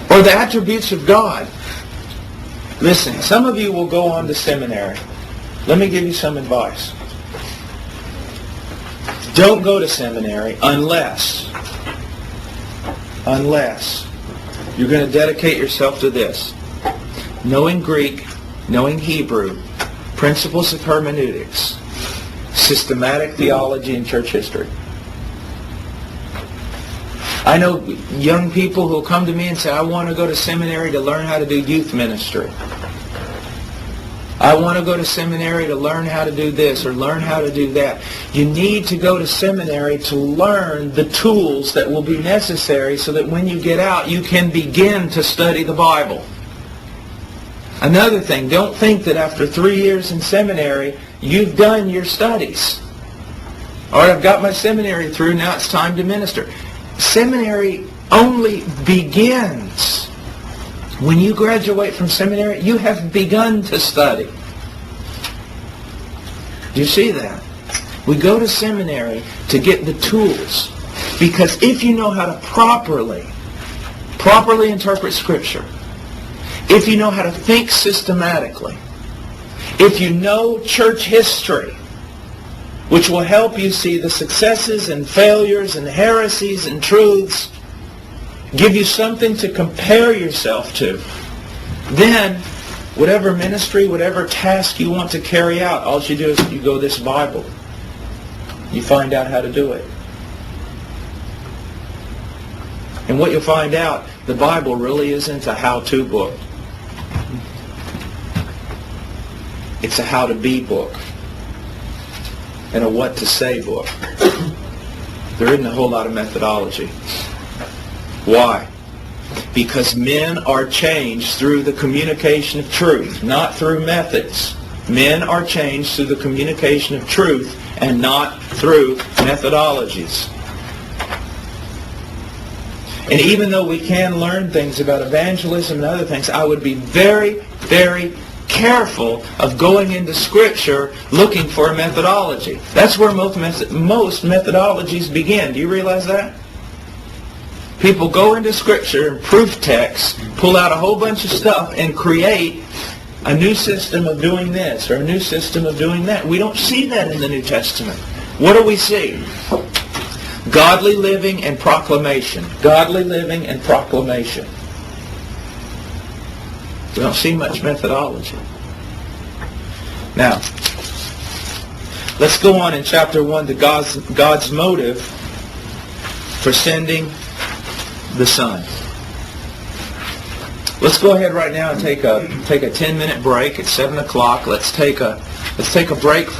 Or the attributes of God. Listen, some of you will go on to seminary. Let me give you some advice. Don't go to seminary unless you're going to dedicate yourself to this. Knowing Greek, knowing Hebrew, principles of hermeneutics, systematic theology, and church history. I know young people who will come to me and say, I want to go to seminary to learn how to do youth ministry. I want to go to seminary to learn how to do this or learn how to do that. You need to go to seminary to learn the tools that will be necessary so that when you get out, you can begin to study the Bible. Another thing, don't think that after 3 years in seminary, you've done your studies. All right, I've got my seminary through, now it's time to minister. Seminary only begins when you graduate from seminary. You have begun to study. Do you see that? We go to seminary to get the tools, because if you know how to properly interpret Scripture, if you know how to think systematically, if you know church history, which will help you see the successes and failures and heresies and truths, give you something to compare yourself to, then whatever ministry, whatever task you want to carry out, all you do is you go this Bible. You find out how to do it. And what you'll find out, the Bible really isn't a how-to book. It's a how-to-be book. And a what-to-say book. There isn't a whole lot of methodology. Why? Because men are changed through the communication of truth, not through methods. Men are changed through the communication of truth and not through methodologies. And even though we can learn things about evangelism and other things, I would be very, very careful of going into Scripture looking for a methodology. That's where most methodologies begin. Do you realize that? People go into Scripture and proof text, pull out a whole bunch of stuff, and create a new system of doing this or a new system of doing that. We don't see that in the New Testament. What do we see? Godly living and proclamation. Godly living and proclamation. We don't see much methodology. Now, let's go on in chapter 1 to God's motive for sending the Son. Let's go ahead right now and take a 10-minute break. It's 7 o'clock. Let's take a break for